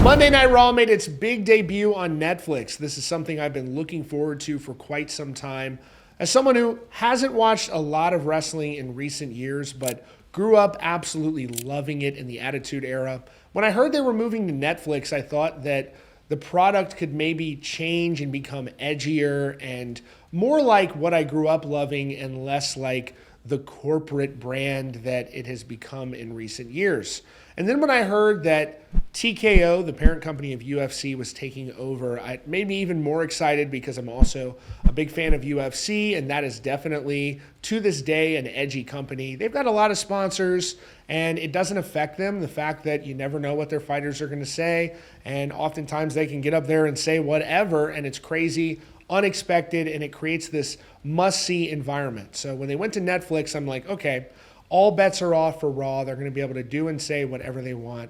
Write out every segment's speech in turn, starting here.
Monday Night Raw made its big debut on Netflix. This is something I've been looking forward to for quite some time. As someone who hasn't watched a lot of wrestling in recent years, but grew up absolutely loving it in the Attitude Era, when I heard they were moving to Netflix, I thought that the product could maybe change and become edgier and more like what I grew up loving and less like the corporate brand that it has become in recent years. And then when I heard that TKO, the parent company of UFC, was taking over, it made me even more excited because I'm also a big fan of UFC, and that is definitely, to this day, an edgy company. They've got a lot of sponsors, and it doesn't affect them, the fact that you never know what their fighters are going to say, and oftentimes they can get up there and say whatever, and it's crazy, unexpected, and it creates this must-see environment. So when they went to Netflix, I'm like, okay, all bets are off for Raw. They're going to be able to do and say whatever they want.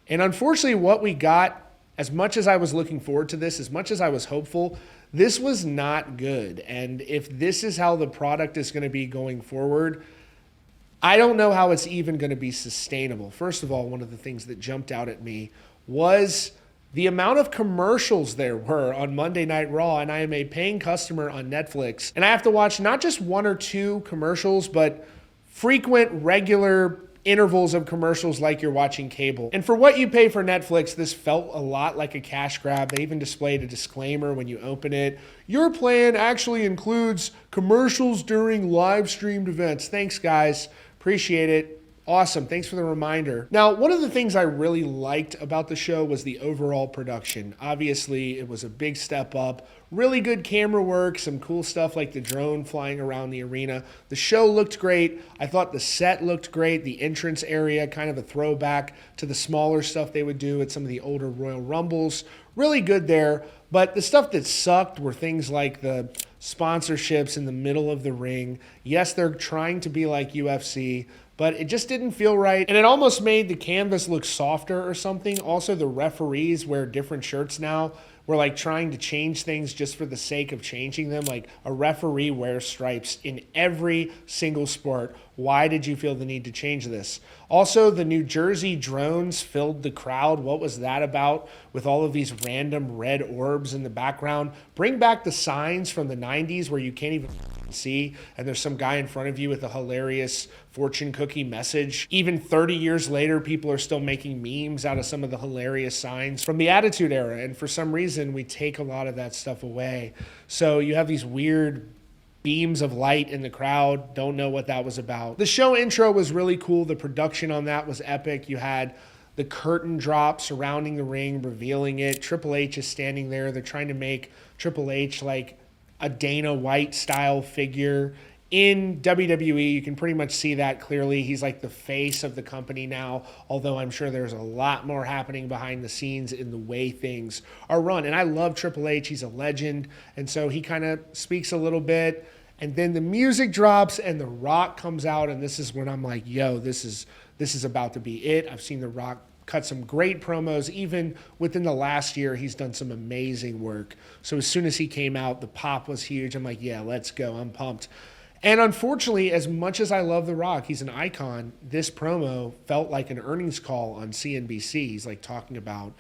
And unfortunately, what we got, as much as I was looking forward to this, as much as I was hopeful, this was not good. And if this is how the product is going to be going forward, I don't know how it's even going to be sustainable. First of all, one of the things that jumped out at me was the amount of commercials there were on Monday Night Raw, and I am a paying customer on Netflix, and I have to watch not just one or two commercials, but frequent, regular intervals of commercials like you're watching cable. And for what you pay for Netflix, this felt a lot like a cash grab. They even displayed a disclaimer when you open it. Your plan actually includes commercials during live streamed events. Thanks, guys. Appreciate it. Awesome. Thanks for the reminder. Now, one of the things I really liked about the show was the overall production. Obviously, it was a big step up. Really good camera work, some cool stuff like the drone flying around the arena. The show looked great. I thought the set looked great. The entrance area, kind of a throwback to the smaller stuff they would do at some of the older Royal Rumbles. Really good there. But the stuff that sucked were things like the sponsorships in the middle of the ring. Yes, they're trying to be like UFC, but it just didn't feel right. And it almost made the canvas look softer or something. Also, the referees wear different shirts now. We're like trying to change things just for the sake of changing them. Like a referee wears stripes in every single sport. Why did you feel the need to change this? Also, the New Jersey drones filled the crowd. What was that about with all of these random red orbs in the background? Bring back the signs from the 90s where you can't even see, and there's some guy in front of you with a hilarious fortune cookie message. Even 30 years later, people are still making memes out of some of the hilarious signs from the Attitude Era, and for some reason, we take a lot of that stuff away. So you have these weird beams of light in the crowd. Don't know what that was about. The show intro was really cool. The production on that was epic. You had the curtain drop surrounding the ring, revealing it. Triple H is standing there. They're trying to make Triple H like a Dana White style figure. In WWE, you can pretty much see that clearly. He's like the face of the company now, although I'm sure there's a lot more happening behind the scenes in the way things are run. And I love Triple H. He's a legend. And so he kind of speaks a little bit. And then the music drops and The Rock comes out. And this is when I'm like, yo, this is about to be it. I've seen The Rock cut some great promos. Even within the last year, he's done some amazing work. So as soon as he came out, the pop was huge. I'm like, yeah, let's go. I'm pumped. And unfortunately, as much as I love The Rock, he's an icon, this promo felt like an earnings call on CNBC. He's like talking about,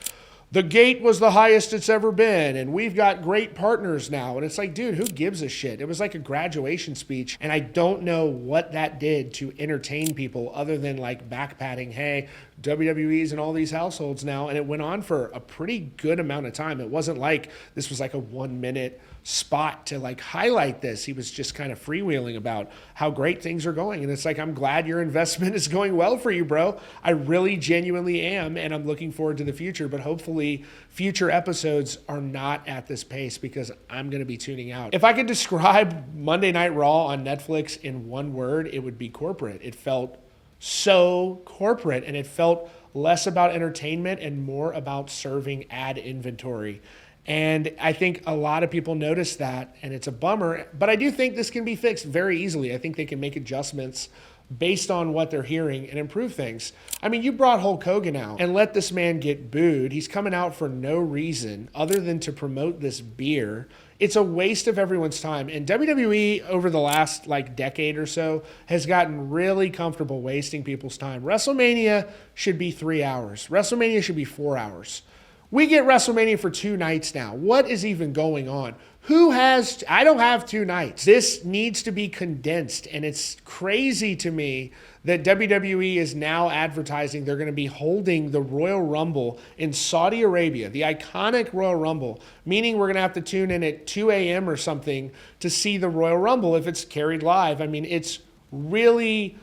the gate was the highest it's ever been, and we've got great partners now. And it's like, dude, who gives a shit? It was like a graduation speech, and I don't know what that did to entertain people other than like backpatting, hey, WWE's in all these households now, and it went on for a pretty good amount of time. It wasn't like this was like a 1 minute spot to like highlight this. He was just kind of freewheeling about how great things are going. And it's like, I'm glad your investment is going well for you, bro. I really genuinely am. And I'm looking forward to the future, but hopefully future episodes are not at this pace because I'm going to be tuning out. If I could describe Monday Night Raw on Netflix in one word, it would be corporate. It felt so corporate, and it felt less about entertainment and more about serving ad inventory. And I think a lot of people noticed that, and it's a bummer. But I do think this can be fixed very easily. I think they can make adjustments based on what they're hearing and improve things. I mean, you brought Hulk Hogan out and let this man get booed. He's coming out for no reason other than to promote this beer. It's a waste of everyone's time. And WWE over the last like decade or so has gotten really comfortable wasting people's time. WrestleMania should be 3 hours. WrestleMania should be 4 hours. We get WrestleMania for 2 nights now. What is even going on? I don't have 2 nights. This needs to be condensed, and it's crazy to me that WWE is now advertising they're going to be holding the Royal Rumble in Saudi Arabia, the iconic Royal Rumble, meaning we're going to have to tune in at 2 a.m. or something to see the Royal Rumble if it's carried live. I mean, it's really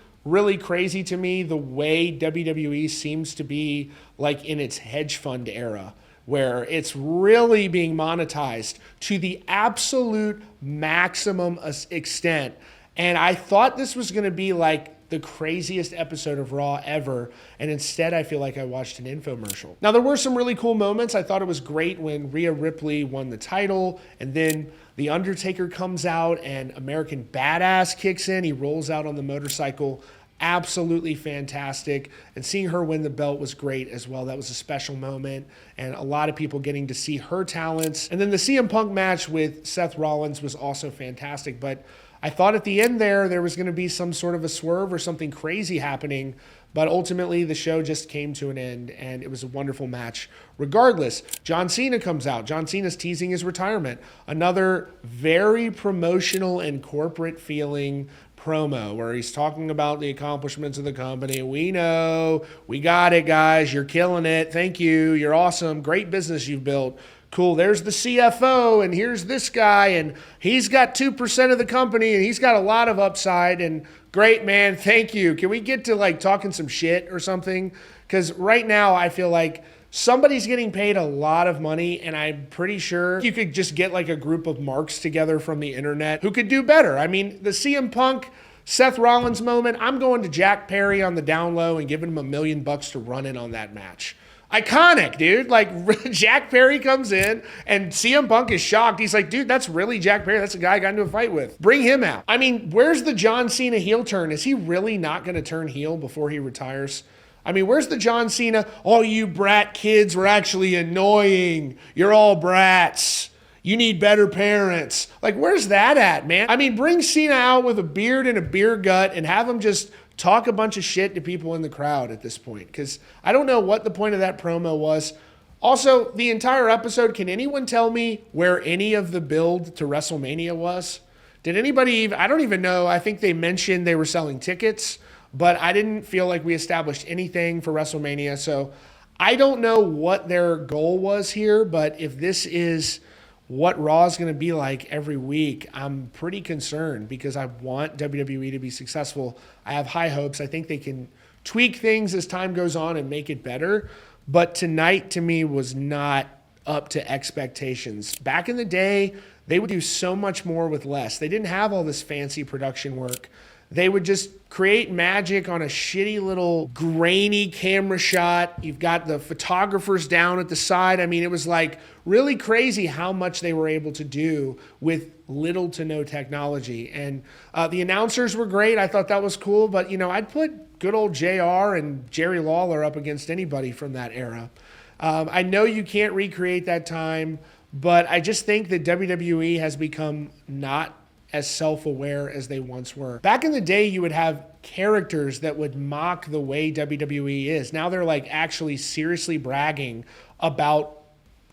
crazy to me the way WWE seems to be like in its hedge fund era, where it's really being monetized to the absolute maximum extent. And I thought this was going to be like the craziest episode of Raw ever, and instead I feel like I watched an infomercial. Now, there were some really cool moments. I thought it was great when Rhea Ripley won the title, and then The Undertaker comes out and American Badass kicks in. He rolls out on the motorcycle. Absolutely fantastic. And seeing her win the belt was great as well. That was a special moment, and a lot of people getting to see her talents. And then the CM Punk match with Seth Rollins was also fantastic, but I thought at the end there was going to be some sort of a swerve or something crazy happening, but ultimately the show just came to an end, and it was a wonderful match. Regardless, John Cena comes out. John Cena's teasing his retirement. Another very promotional and corporate feeling promo where he's talking about the accomplishments of the company. We know, we got it, guys. You're killing it. Thank you. You're awesome. Great business you've built. Cool, there's the CFO, and here's this guy, and he's got 2% of the company, and he's got a lot of upside, and great, man, thank you. Can we get to, like, talking some shit or something? Because right now I feel like somebody's getting paid a lot of money, and I'm pretty sure you could just get, like, a group of marks together from the internet who could do better. I mean, the CM Punk, Seth Rollins moment, I'm going to Jack Perry on the down low and giving him $1 million to run in on that match. Iconic, dude. Like, Jack Perry comes in and CM Punk is shocked. He's like, dude, that's really Jack Perry. That's the guy I got into a fight with. Bring him out. I mean, where's the John Cena heel turn? Is he really not going to turn heel before he retires? I mean, where's the John Cena? Oh, you brat kids were actually annoying. You're all brats. You need better parents. Like, where's that at, man? I mean, bring Cena out with a beard and a beer gut and have him just talk a bunch of shit to people in the crowd at this point, because I don't know what the point of that promo was. Also, the entire episode, can anyone tell me where any of the build to WrestleMania was? Did anybody, I don't even know. I think they mentioned they were selling tickets, but I didn't feel like we established anything for WrestleMania. So I don't know what their goal was here, but if this is what Raw is going to be like every week, I'm pretty concerned because I want WWE to be successful. I have high hopes. I think they can tweak things as time goes on and make it better. But tonight, to me, was not up to expectations. Back in the day, they would do so much more with less. They didn't have all this fancy production work. They would just create magic on a shitty little grainy camera shot. You've got the photographers down at the side. I mean, it was like really crazy how much they were able to do with little to no technology. And the announcers were great. I thought that was cool. But, you know, I'd put good old JR and Jerry Lawler up against anybody from that era. I know you can't recreate that time, but I just think that WWE has become not as self-aware as they once were. Back in the day, you would have characters that would mock the way WWE is. Now they're like actually seriously bragging about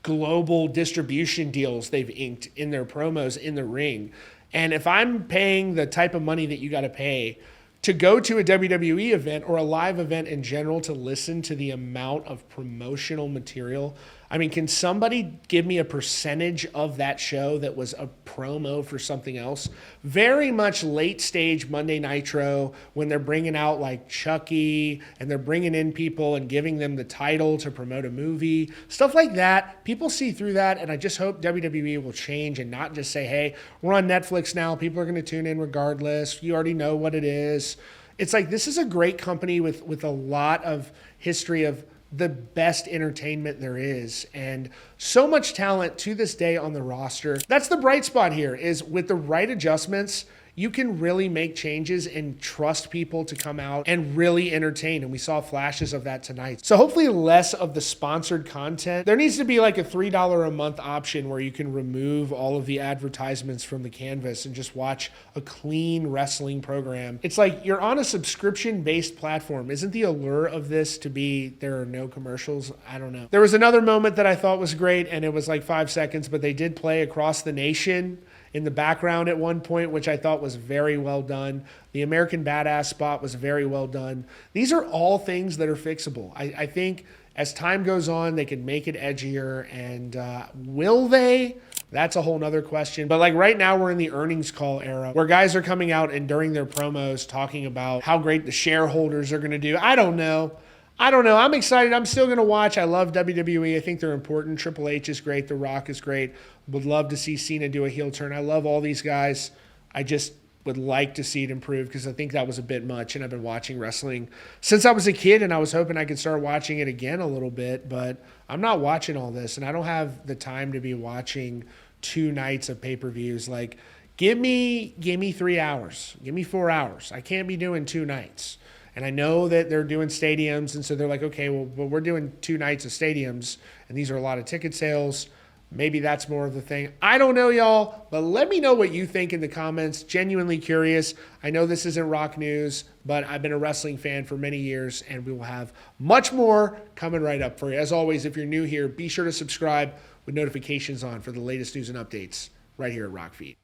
global distribution deals they've inked in their promos in the ring. And if I'm paying the type of money that you got to pay to go to a WWE event or a live event in general to listen to the amount of promotional material, I mean, can somebody give me a percentage of that show that was a promo for something else? Very much late stage Monday Nitro when they're bringing out like Chucky and they're bringing in people and giving them the title to promote a movie. Stuff like that. People see through that, and I just hope WWE will change and not just say, hey, we're on Netflix now. People are going to tune in regardless. You already know what it is. It's like this is a great company with a lot of history of the best entertainment there is, and so much talent to this day on the roster. That's the bright spot here, is with the right adjustments, you can really make changes and trust people to come out and really entertain. And we saw flashes of that tonight. So hopefully less of the sponsored content. There needs to be like a $3 a month option where you can remove all of the advertisements from the canvas and just watch a clean wrestling program. It's like you're on a subscription-based platform. Isn't the allure of this to be there are no commercials? I don't know. There was another moment that I thought was great, and it was like 5 seconds, but they did play Across the Nation in the background at one point, which I thought was very well done. The American Badass spot was very well done. These are all things that are fixable. I think as time goes on, they can make it edgier, and will they? That's a whole nother question. But like right now, we're in the earnings call era where guys are coming out and during their promos talking about how great the shareholders are going to do. I don't know. I'm excited. I'm still going to watch. I love WWE. I think they're important. Triple H is great. The Rock is great. Would love to see Cena do a heel turn. I love all these guys. I just would like to see it improve because I think that was a bit much. And I've been watching wrestling since I was a kid, and I was hoping I could start watching it again a little bit. But I'm not watching all this, and I don't have the time to be watching 2 nights of pay-per-views. Like, give me 3 hours. Give me 4 hours. I can't be doing 2 nights. And I know that they're doing stadiums, and so they're like, okay, well, but we're doing 2 nights of stadiums, and these are a lot of ticket sales. Maybe that's more of the thing. I don't know, y'all, but let me know what you think in the comments. Genuinely curious. I know this isn't rock news, but I've been a wrestling fan for many years, and we will have much more coming right up for you. As always, if you're new here, be sure to subscribe with notifications on for the latest news and updates right here at Rock Feed.